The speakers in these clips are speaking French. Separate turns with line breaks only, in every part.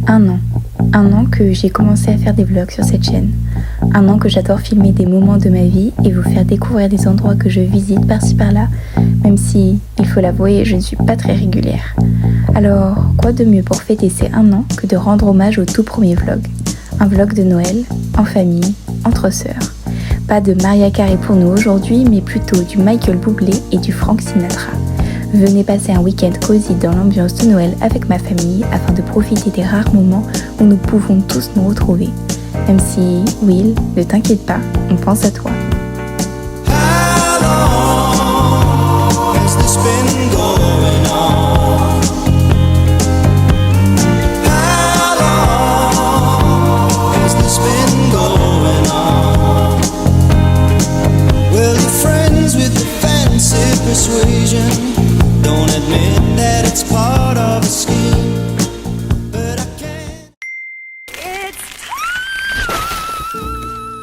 Un an. Un an que j'ai commencé à faire des vlogs sur cette chaîne. Un an que j'adore filmer des moments de ma vie et vous faire découvrir des endroits que je visite par-ci par-là, même si, il faut l'avouer, je ne suis pas très régulière. Alors, quoi de mieux pour fêter ces un an que de rendre hommage au tout premier vlog. Un vlog de Noël, en famille, entre sœurs. Pas de Mariah Carey pour nous aujourd'hui, mais plutôt du Michael Bublé et du Frank Sinatra. Venez passer un week-end cosy dans l'ambiance de Noël avec ma famille afin de profiter des rares moments où nous pouvons tous nous retrouver. Même si, Will, ne t'inquiète pas, on pense à toi.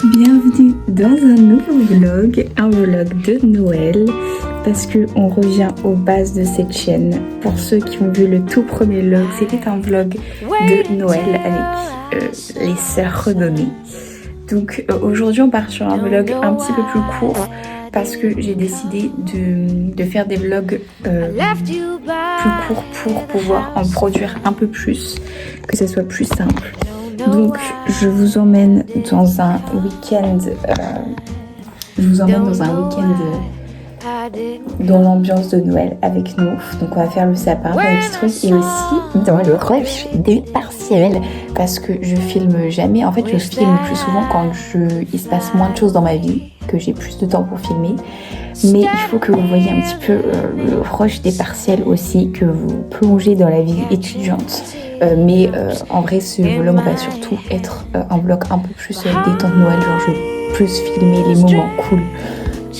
Bienvenue dans un nouveau vlog, un vlog de Noël, parce qu'on revient aux bases de cette chaîne. Pour ceux qui ont vu le tout premier vlog, c'était un vlog de Noël avec les sœurs redonnées. Donc aujourd'hui on part sur un vlog un petit peu plus court, parce que j'ai décidé de faire des vlogs plus courts pour pouvoir en produire un peu plus, que ce soit plus simple. Donc je vous emmène dans un week-end dans l'ambiance de Noël avec nous. Donc on va faire le sapin, des petits trucs, et aussi dans le rush des partiels, parce que je filme jamais. En fait, je filme plus souvent quand il se passe moins de choses dans ma vie, que j'ai plus de temps pour filmer. Mais il faut que vous voyez un petit peu le rush des partiels aussi, que vous plongez dans la vie étudiante. Mais en vrai, ce vlog va surtout être un vlog un peu plus détente Noël, genre je vais plus filmer les moments cool.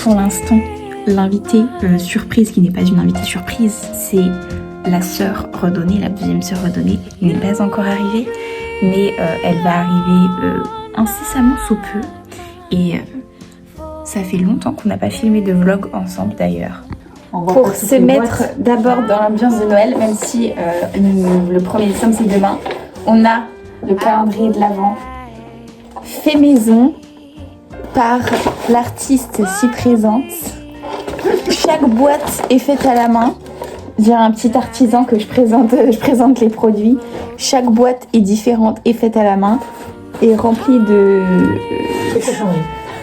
Pour l'instant, l'invitée surprise, qui n'est pas une invitée surprise, c'est la sœur redonnée, la deuxième sœur redonnée, n'est pas encore arrivée, mais elle va arriver incessamment sous peu. Et ça fait longtemps qu'on n'a pas filmé de vlog ensemble d'ailleurs. Pour se mettre d'abord dans l'ambiance de Noël, même si le 1er décembre c'est demain, on a le calendrier de l'Avent fait maison par l'artiste ci présente. Chaque boîte est faite à la main. J'ai un petit artisan que je présente les produits. Chaque boîte est différente, est faite à la main et remplie de...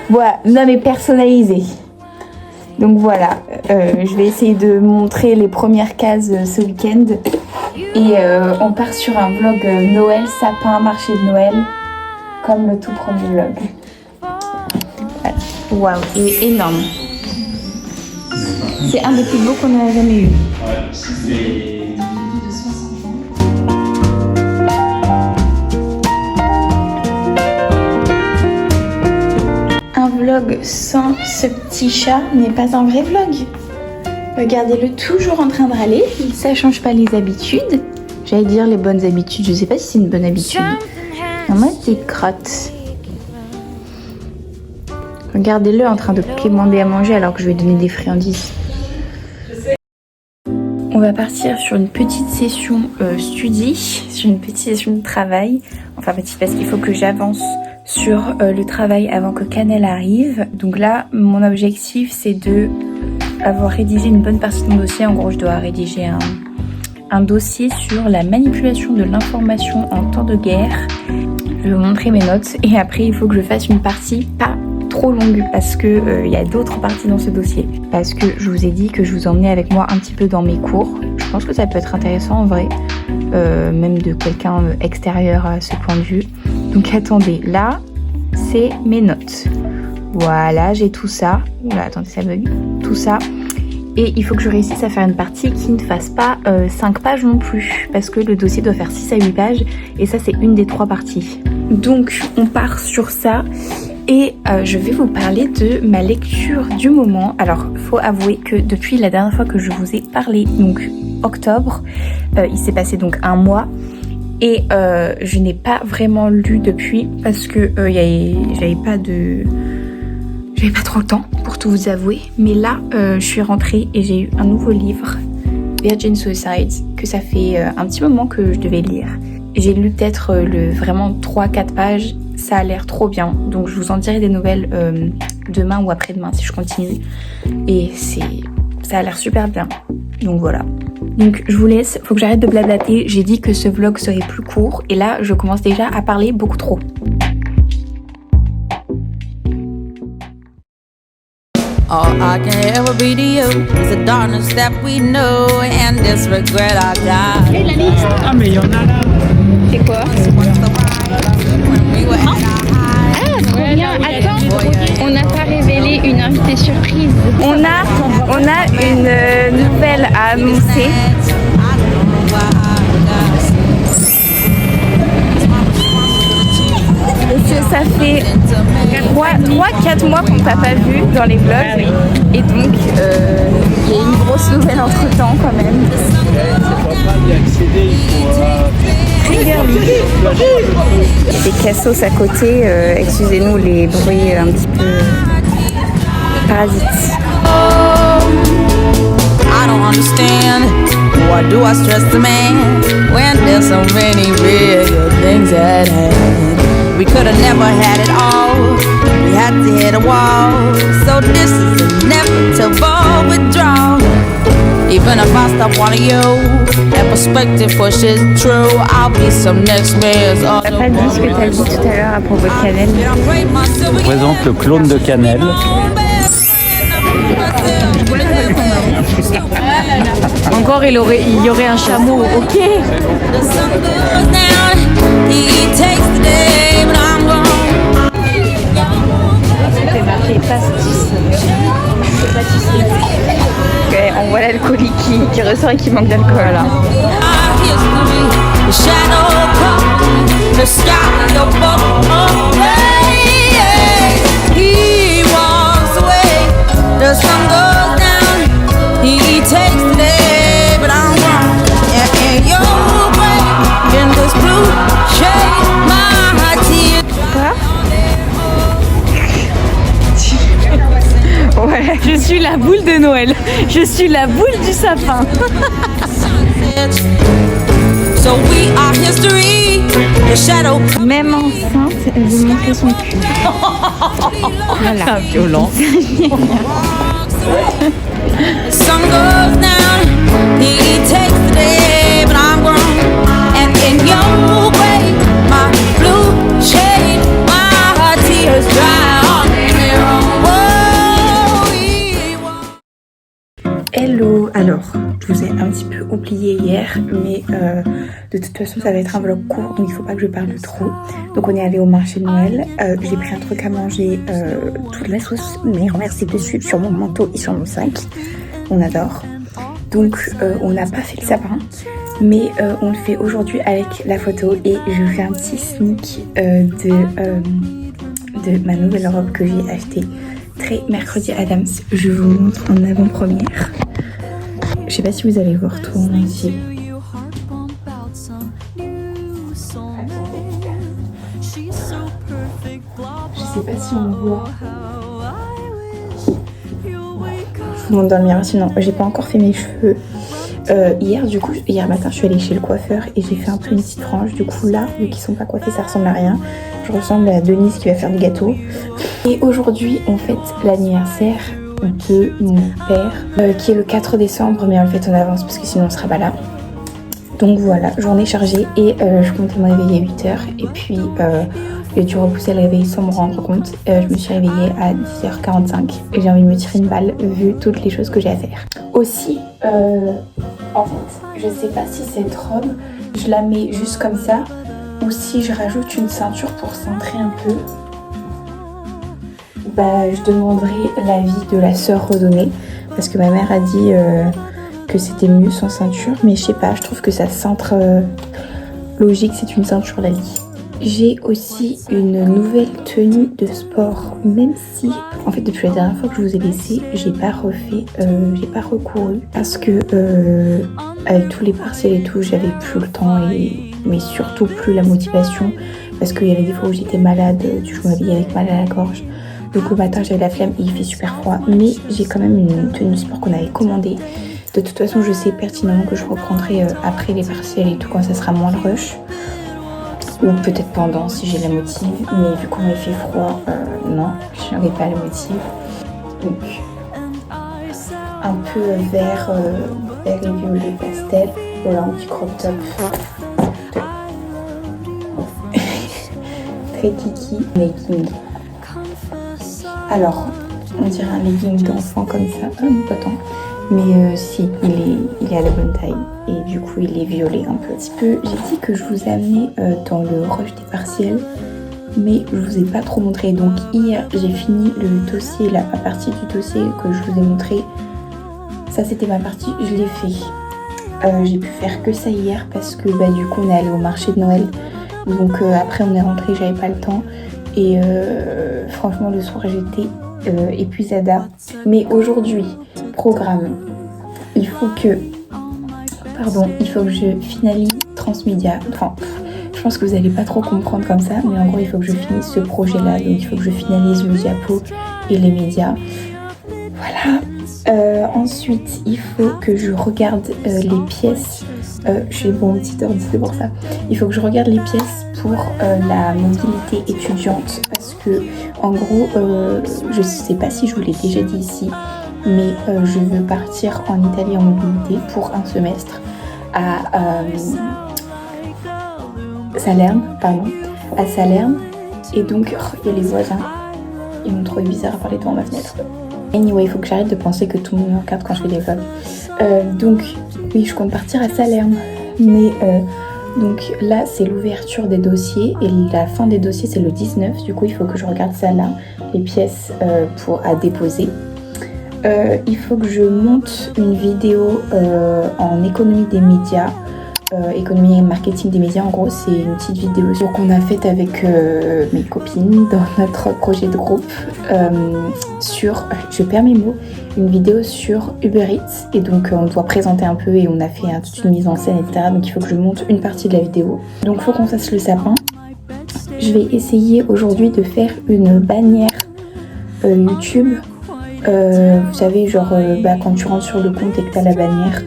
Voilà, non mais personnalisée. Donc voilà, je vais essayer de montrer les premières cases ce week-end. Et on part sur un vlog Noël, sapin, marché de Noël, comme le tout premier vlog. Waouh, il est énorme. C'est un des plus beaux qu'on a jamais eu. Un vlog sans ce petit chat n'est pas un vrai vlog. Regardez-le toujours en train de râler. Ça change pas les habitudes. J'allais dire les bonnes habitudes. Je sais pas si c'est une bonne habitude. En mode des crottes. Regardez-le en train de demander à manger alors que je vais donner des friandises. On va partir sur une petite session studi, sur une petite session de travail. Enfin petite parce qu'il faut que j'avance sur le travail avant que Canel arrive. Donc là, mon objectif c'est de avoir rédigé une bonne partie de mon dossier. En gros, je dois rédiger un dossier sur la manipulation de l'information en temps de guerre. Je vais vous montrer mes notes et après il faut que je fasse une partie pas trop longue parce que y a d'autres parties dans ce dossier. Parce que je vous ai dit que je vous emmenais avec moi un petit peu dans mes cours. Je pense que ça peut être intéressant en vrai, même de quelqu'un extérieur à ce point de vue. Donc attendez, là c'est mes notes. Voilà, j'ai tout ça. Oula, attendez, ça bug. Tout ça. Et il faut que je réussisse à faire une partie qui ne fasse pas 5 pages non plus. Parce que le dossier doit faire 6 à 8 pages. Et ça, c'est une des 3 parties. Donc, on part sur ça. Et je vais vous parler de ma lecture du moment. Alors, faut avouer que depuis la dernière fois que je vous ai parlé, donc octobre, il s'est passé donc un mois. Et je n'ai pas vraiment lu depuis parce que j'avais pas trop le temps pour tout vous avouer. Mais là, je suis rentrée et j'ai eu un nouveau livre Virgin Suicides, que ça fait un petit moment que je devais lire. J'ai lu peut-être vraiment 3-4 pages, ça a l'air trop bien, donc je vous en dirai des nouvelles demain ou après-demain si je continue. Et ça a l'air super bien, donc voilà. Donc je vous laisse, faut que j'arrête de blablater, j'ai dit que ce vlog serait plus court et là je commence déjà à parler beaucoup trop.
All I can ever be to you is the darkness that we know and this regret I got.
Et la liste.
Ah mais il y en a là.
C'est quoi?
Ah, trop bien. Attends, on n'a pas révélé une invitée surprise.
On a une nouvelle à annoncer. Ça fait 3-4 mois qu'on t'a pas vu dans les vlogs et donc il y a une grosse nouvelle entre temps quand même.
C'est pas mal d'y accéder, il faut...
Il y a des cassos à côté, excusez-nous les bruits un petit peu parasites.
I don't understand. Why do I stress the man when there's so many real things at hand? We could have never had it all. We had to hit a wall. So this is inevitable withdrawal. Even if I stop wanting you, that perspective pushes true. I'll be some next man's.
T'as pas dit ce que t'as dit tout à l'heure à propos de Cannelle?
Je présente le clone de Cannelle.
Encore, il y aurait un chameau, ok.
C'est marqué pastis. Okay, on voit l'alcoolique qui ressort et qui manque d'alcool là.
The sun goes down, he takes the day, but I'm wrong. And you're way in this blue shade, my tears.
Ouais.
Je suis la boule de Noël. Je suis la boule du sapin.
So we are history, the shadow.
Même enceinte, elle veut montrer son cul. Voilà.
Violent.
The sun goes down, he takes the day, but I'm grown. And in your way, my blue shade, my tears dry on me wrong.
Hello, alors je vous ai un petit peu oublié hier mais de toute façon ça va être un vlog court donc il faut pas que je parle trop. Donc on est allé au marché de Noël, j'ai pris un truc à manger toute la sauce mais remercie dessus sur mon manteau et sur mon sac, on adore. Donc on n'a pas fait le sapin mais on le fait aujourd'hui avec la photo et je vous fais un petit sneak de ma nouvelle robe que j'ai achetée très mercredi Adams. Je vous montre en avant-première. Je sais pas si vous allez voir tout en entier. Je sais pas si on voit. Je vous montre dans le miroir sinon j'ai pas encore fait mes cheveux. Hier matin je suis allée chez le coiffeur et j'ai fait un peu une petite frange. Du coup là, vu qu'ils sont pas coiffés, ça ressemble à rien. Je ressemble à Denise qui va faire des gâteaux. Et aujourd'hui on fête l'anniversaire de mon père qui est le 4 décembre mais on le fête en avance parce que sinon on sera pas là. Donc voilà, journée chargée et je comptais me réveiller à 8h et puis j'ai dû repousser le réveil sans me rendre compte. Je me suis réveillée à 10h45 et j'ai envie de me tirer une balle vu toutes les choses que j'ai à faire. Aussi, en fait, je sais pas si cette robe, je la mets juste comme ça ou si je rajoute une ceinture pour centrer un peu. Bah, je demanderai l'avis de la sœur Redonnée parce que ma mère a dit que c'était mieux sans ceinture, mais je sais pas, je trouve que ça centre logique, c'est une ceinture Lali. J'ai aussi une nouvelle tenue de sport, même si en fait depuis la dernière fois que je vous ai laissé, j'ai pas recouru parce que avec tous les partiels et tout, j'avais plus le temps mais surtout plus la motivation parce qu'il y avait des fois où j'étais malade, je m'habillais avec mal à la gorge. Donc au matin j'avais la flemme et il fait super froid, mais j'ai quand même une tenue de sport qu'on avait commandée De toute façon, je sais pertinemment que je reprendrai après les partiels et tout, quand ça sera moins le rush. Ou peut-être pendant, si j'ai la motive. Mais vu qu'on a fait froid, non, je n'aurai pas la motive. Donc, un peu vert et violet pastel. Voilà, un petit crop top. Très kiki. Legging. Alors, on dirait un legging d'enfant comme ça. Ah, non, pas tant. Mais si, il est à la bonne taille. Et du coup, il est violet un petit peu. J'ai dit que je vous ai amené dans le rush des partiels. Mais je vous ai pas trop montré. Donc hier, j'ai fini le dossier, la partie du dossier que je vous ai montré. Ça, c'était ma partie, je l'ai fait. J'ai pu faire que ça hier parce que du coup, on est allé au marché de Noël. Donc après, on est rentré, j'avais pas le temps. Et franchement, le soir, j'étais épuisada. Mais aujourd'hui, programme. Il faut que je finalise Transmédia. Enfin, je pense que vous n'allez pas trop comprendre comme ça, mais en gros, il faut que je finisse ce projet-là. Donc, il faut que je finalise le diapo et les médias. Voilà. Ensuite, il faut que je regarde les pièces. Je suis bon petit ordi, c'est pour ça. Il faut que je regarde les pièces pour la mobilité étudiante. Parce que, en gros, je sais pas si je vous l'ai déjà dit ici, mais je veux partir en Italie en mobilité pour un semestre à Salerne, à Salerne. Et donc, il y a les voisins, ils m'ont trouvé bizarre à parler devant ma fenêtre. Anyway, il faut que j'arrête de penser que tout le monde me regarde quand je fais des vlogs. Donc, oui, je compte partir à Salerne. Mais, donc là, c'est l'ouverture des dossiers et la fin des dossiers, c'est le 19. Du coup, il faut que je regarde ça là, les pièces à déposer. Il faut que je monte une vidéo en économie des médias. Économie et marketing des médias, en gros, c'est une petite vidéo qu'on a faite avec mes copines dans notre projet de groupe sur, je perds mes mots, une vidéo sur Uber Eats. Et donc, on doit présenter un peu et on a fait toute une mise en scène, etc. Donc, il faut que je monte une partie de la vidéo. Donc, il faut qu'on fasse le sapin. Je vais essayer aujourd'hui de faire une bannière YouTube. Vous savez, genre, quand tu rentres sur le compte et que tu as la bannière.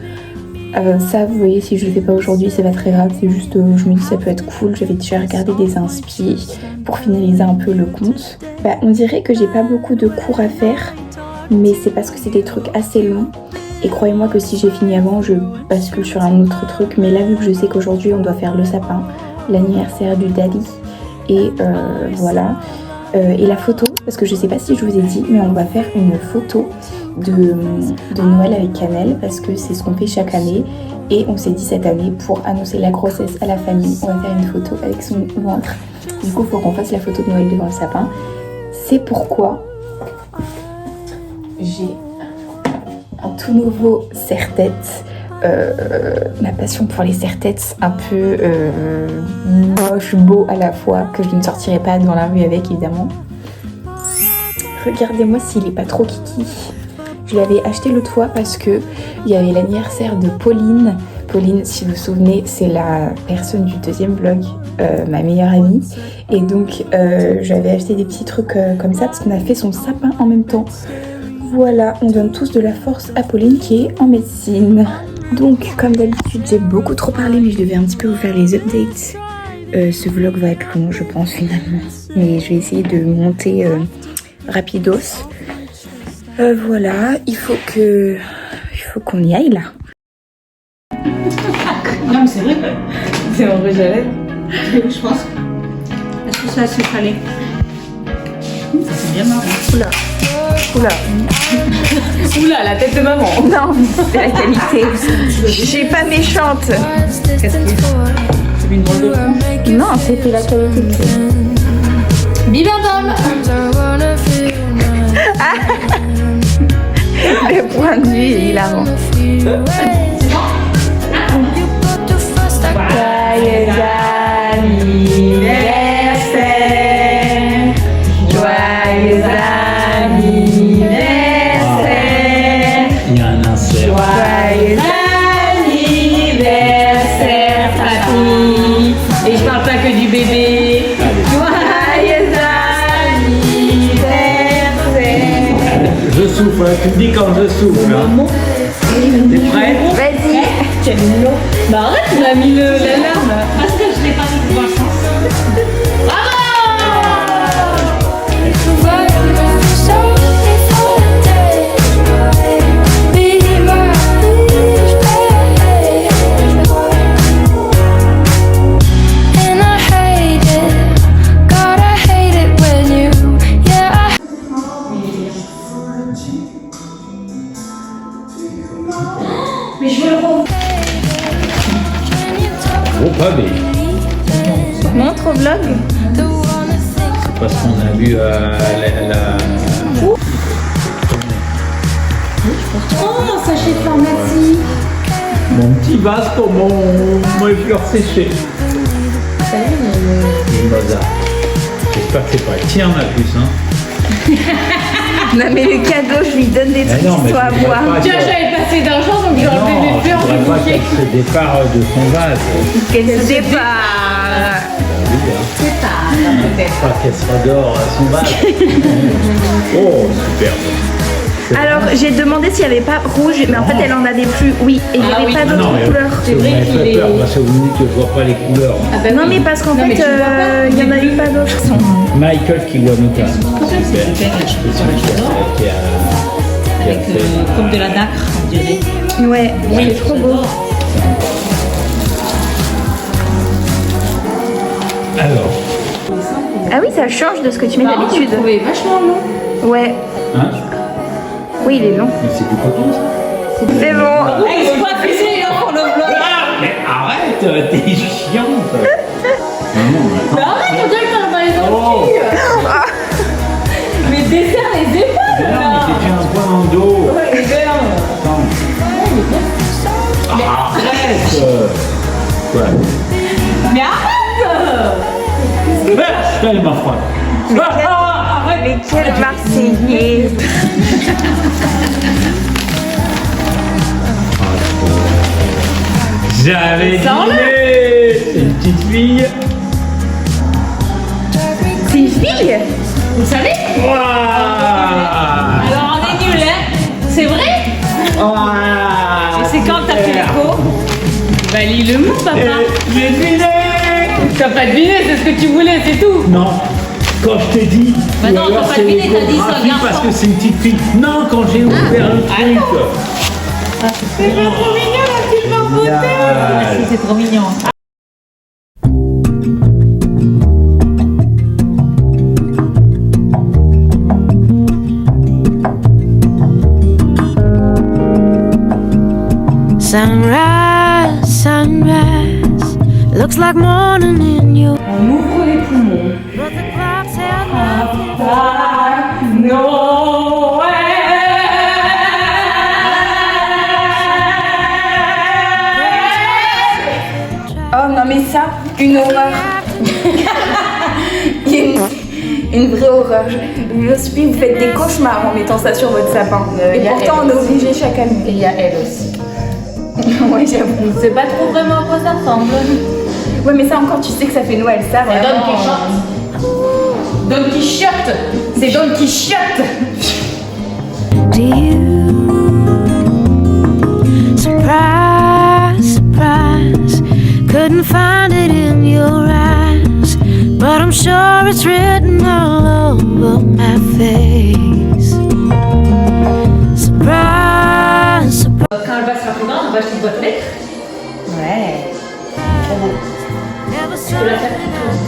Ça, vous voyez, si je le fais pas aujourd'hui, c'est pas très grave, c'est juste, je me dis ça peut être cool. J'avais déjà regardé des inspi pour finaliser un peu le compte. On dirait que j'ai pas beaucoup de cours à faire, mais c'est parce que c'est des trucs assez longs. Et croyez-moi que si j'ai fini avant, je bascule sur un autre truc. Mais là, vu que je sais qu'aujourd'hui, on doit faire le sapin, l'anniversaire du Dali, et voilà. Et la photo, parce que je sais pas si je vous ai dit, mais on va faire une photo de Noël avec Cannelle, parce que c'est ce qu'on fait chaque année. Et on s'est dit cette année, pour annoncer la grossesse à la famille, on va faire une photo avec son ventre. Du coup, il faut qu'on fasse la photo de Noël devant le sapin. C'est pourquoi j'ai un tout nouveau serre-tête. Ma passion pour les serre-têtes un peu moche, beau à la fois, que je ne sortirai pas dans la rue avec, évidemment. Regardez-moi s'il est pas trop kiki. Je l'avais acheté l'autre fois parce que il y avait l'anniversaire de Pauline. Pauline, si vous vous souvenez, c'est la personne du deuxième vlog, ma meilleure amie. Et donc, j'avais acheté des petits trucs comme ça parce qu'on a fait son sapin en même temps. Voilà, on donne tous de la force à Pauline qui est en médecine. Donc, comme d'habitude, j'ai beaucoup trop parlé, mais je devais un petit peu vous faire les updates. Ce vlog va être long, je pense, finalement. Mais je vais essayer de monter rapidos. Voilà, il faut qu'on y aille, là.
Non, mais c'est vrai. C'est mon rouge à lèvres. Je pense. Est-ce que c'est assez salé? Ça c'est bien marrant.
Oula. Oula.
Oula, la tête de maman.
Non, c'est la qualité. Je suis pas méchante.
Qu'est-ce qu'il y a? C'est une drôle de fou.
Non, c'était la qualité.
Vive un homme.
Le point de vue est hilarant. Joyeux anniversaire. Joyeux anniversaire.
Il y a un insert.
Joyeux anniversaire, papy.
Et je parle pas que du bébé.
Joyeux anniversaire.
Je souffle, tu me dis quand je souffle. Hein. Prête?
Vas-y.
Quel lot. Bah arrête, tu m'as mis l'alarme. Parce que je l'ai pas mis dans le sens. Mais je veux le revoir.
Gros pavé.
Montre au vlog.
C'est parce qu'on a vu la...
Oh, sachet de pharmacie.
Mon petit vase pour mes fleurs séchées. Mozart. J'espère que c'est pas le tien en plus, hein.
Non mais le cadeau, je lui donne des trucs
non, mais
qu'il soit à
je voudrais
boire.
pas
Tiens, j'avais passé d'argent, donc j'ai enlevé
Non,
mes fleurs
je
du
voudrais pas
bouquet.
qu'elle se départ de son vase.
Qu'elle se départ.
Oui, hein.
C'est pas, peut-être.
Pas qu'elle se redore son vase. Oh, superbe.
Alors j'ai demandé s'il n'y avait pas rouge, mais en fait elle en avait plus. Oui, et il n'y
Ah
avait
oui.
pas
Ah non,
d'autres
mais
couleurs.
c'est vrai
qu'il
fait
est-
peur parce que vous me dites que je vois pas les couleurs.
Ah bah
Non
oui.
mais parce qu'en
Non,
fait
mais tu vois pas,
il n'y en
il est
avait
bleu.
pas d'autres.
Michael Kiwanuka. Super. Qui a
Avec
fait-
comme de la nacre, on dirait.
Ouais, c'est trop beau.
Alors,
Ah oui, ça change de ce que tu mets d'habitude.
J'ai trouvé vachement long.
Ouais,
hein,
oui il est long.
mais c'est du coton ça.
C'est bon.
Exploitation pour le vlog.
Ah, mais arrête, t'es chiante. Non,
Mais arrête, on dirait que t'as dans les
Oh,
Mais desserre les épaules
non,
là.
mais t'es un point dans le dos.
Ouais, les gars.
Attends. Arrête. Quoi?
Mais arrête.
Je t'aime ma froide.
Mais quel Marseillais.
J'avais
Sors-le.
deviné. C'est une petite fille.
C'est une fille?
Vous savez?
Ouah.
Alors on est nul, hein. C'est vrai?
Ouah.
Et c'est quand t'as fait l'écho? Bah lis-le mot, papa.
J'ai deviné.
T'as pas deviné, c'est ce que tu voulais, c'est tout.
Non, quand je t'ai dit,
Bah
ou
non,
alors
t'as pas
c'est
deviné, t'as dit
l'échographie
c'est un
parce
garçon.
que c'est une petite fille. Non, quand j'ai ouvert le truc.
C'est pas trop mignon la petite barbotée.
Génial.
C'est trop mignon.
Sunrise, sunrise, looks like morning in you.
On ouvre les poumons.
But the clock said nothing.
No
Oh non mais ça, une horreur. Il y a une vraie horreur. Je vous supplie, vous faites des cauchemars en mettant ça sur votre sapin. Et
y a
pourtant on
elle
est obligé chaque année.
Et il y a elle aussi.
Ouais j'avoue.
Je sais pas trop vraiment à quoi ça ressemble.
Ouais mais ça encore tu sais que ça fait Noël, ça
C'est
vraiment.
Don Quichotte. C'est Don Quichotte.
To you, surprise, surprise, couldn't find it in your eyes, but I'm sure it's written all over my face. Surprise, surprise.
Quand elle va se faire plus grande, on va acheter une boîte lettres.
Ouais.
Never
Tu peux la faire
something
plus grande.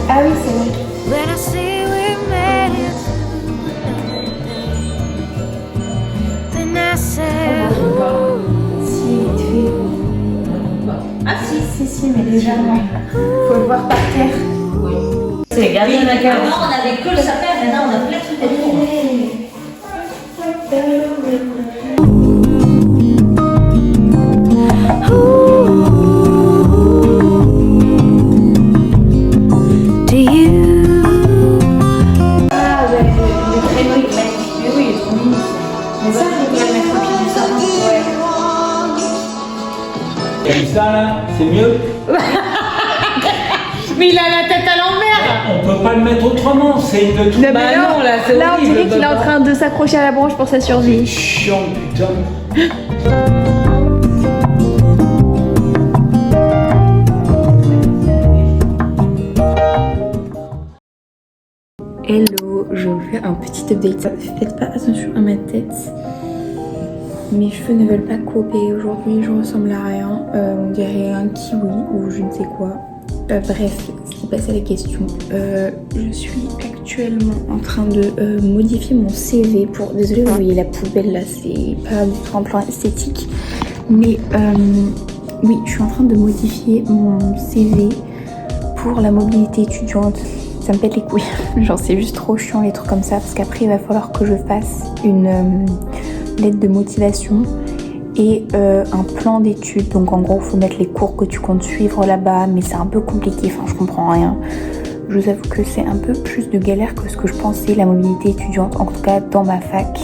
Ah oui c'est vrai.
when I see we made it. Then I said,
Si, vite fait.
Ah si.
Si, mais légèrement. Faut le voir par terre.
C'est les gardiens de la cave.
Avant, on avait que le sapin, maintenant, on a plein de trucs autour.
to you.
Ah ouais, le créneau il est magnifique. Mais oui, il est trop mignon. Mais ça, il faut le mettre au pied du sapin. Ouais.
Comme ça, là, c'est mieux.
Mais il a la tête à l'envers.
On peut pas le mettre autrement, c'est une toute
Bah
non, là, c'est
on
horrible,
dirait qu'il est en
papa.
train de s'accrocher à la branche pour sa survie.
chiant, putain.
petite update. Faites pas attention à ma tête. Mes cheveux ne veulent pas couper aujourd'hui, je ressemble à rien. On dirait un kiwi ou je ne sais quoi. Bref, ce qui passe à la question. Je suis actuellement en train de modifier mon CV pour... Désolée, vous voyez la poubelle là, c'est pas du tout un plan esthétique. Mais oui, je suis en train de modifier mon CV pour la mobilité étudiante. Ça me pète les couilles. Genre c'est juste trop chiant les trucs comme ça parce qu'après il va falloir que je fasse une lettre de motivation et un plan d'études. Donc en gros il faut mettre les cours que tu comptes suivre là-bas, mais c'est un peu compliqué, enfin je comprends rien. Je vous avoue que c'est un peu plus de galère que ce que je pensais, la mobilité étudiante, en tout cas dans ma fac.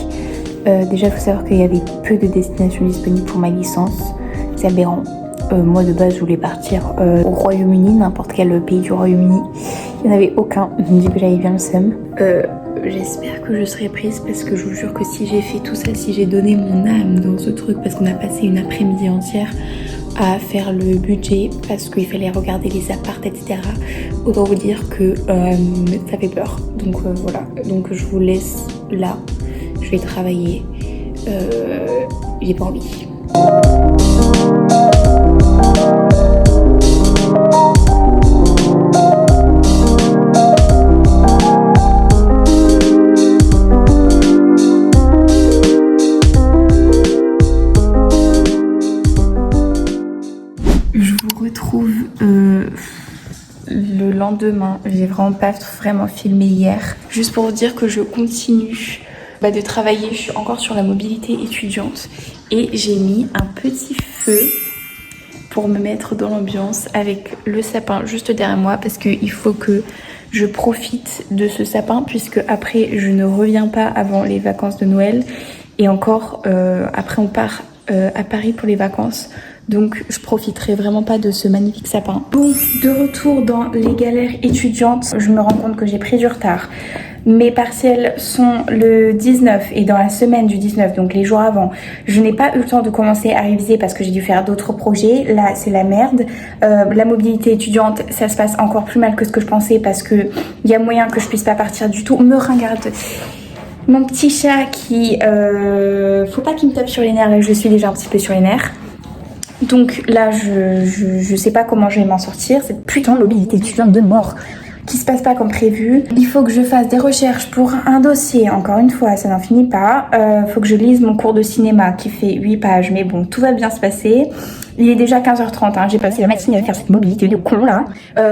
Déjà il faut savoir qu'il y avait peu de destinations disponibles pour ma licence, c'est aberrant. Moi de base je voulais partir au Royaume-Uni, n'importe quel pays du Royaume-Uni. Il n'y en avait aucun, je me dis que j'avais bien le seum. J'espère que je serai prise parce que je vous jure que si j'ai fait tout ça, si j'ai donné mon âme dans ce truc, parce qu'on a passé une après-midi entière à faire le budget, parce qu'il fallait regarder les apparts, etc. Autant vous dire que ça fait peur. Donc voilà, donc je vous laisse là, je vais travailler. J'ai pas envie. Le lendemain, j'ai vraiment pas filmé hier. Juste pour vous dire que je continue de travailler, je suis encore sur la mobilité étudiante et j'ai mis un petit feu pour me mettre dans l'ambiance avec le sapin juste derrière moi parce qu'il faut que je profite de ce sapin puisque après je ne reviens pas avant les vacances de Noël et encore après on part à Paris pour les vacances. Donc je profiterai vraiment pas de ce magnifique sapin. Bon, de retour dans les galères étudiantes, je me rends compte que j'ai pris du retard. Mes partiels sont le 19 et dans la semaine du 19, donc les jours avant, je n'ai pas eu le temps de commencer à réviser parce que j'ai dû faire d'autres projets. Là, c'est la merde. La mobilité étudiante, ça se passe encore plus mal que ce que je pensais parce que il y a moyen que je puisse pas partir du tout. Me ringarde. Mon petit chat qui... faut pas qu'il me tape sur les nerfs, je suis déjà un petit peu sur les nerfs. Donc là, je sais pas comment je vais m'en sortir. Cette putain de mobilité étudiante de mort qui se passe pas comme prévu. Il faut que je fasse des recherches pour un dossier. Encore une fois, ça n'en finit pas. Faut que je lise mon cours de cinéma qui fait 8 pages. Mais bon, tout va bien se passer. Il est déjà 15h30. J'ai passé la matinée à faire cette mobilité de con là.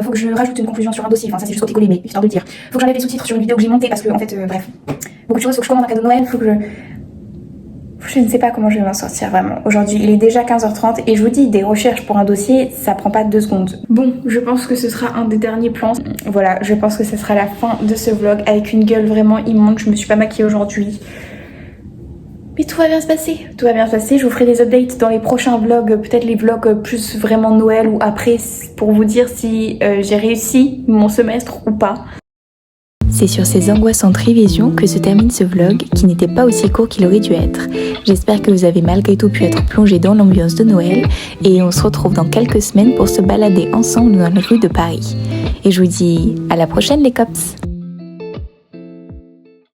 Faut que je rajoute une conclusion sur un dossier. Enfin, ça c'est juste copier-coller, mais histoire de le dire. Faut que j'enlève les sous-titres sur une vidéo que j'ai montée parce que, en fait, bref. Beaucoup de choses. Faut que je commande un cadeau de Noël. Faut que je ne sais pas comment je vais m'en sortir vraiment. Aujourd'hui, il est déjà 15h30 et je vous dis, des recherches pour un dossier, ça prend pas 2 secondes. Bon, je pense que ce sera un des derniers plans. Voilà, je pense que ce sera la fin de ce vlog avec une gueule vraiment immonde. Je me suis pas maquillée aujourd'hui. Mais tout va bien se passer. Tout va bien se passer. Je vous ferai des updates dans les prochains vlogs. Peut-être les vlogs plus vraiment Noël ou après pour vous dire si j'ai réussi mon semestre ou pas.
C'est sur ces angoissantes révisions que se termine ce vlog qui n'était pas aussi court qu'il aurait dû être. J'espère que vous avez malgré tout pu être plongé dans l'ambiance de Noël et on se retrouve dans quelques semaines pour se balader ensemble dans les rues de Paris. Et je vous dis à la prochaine les cops!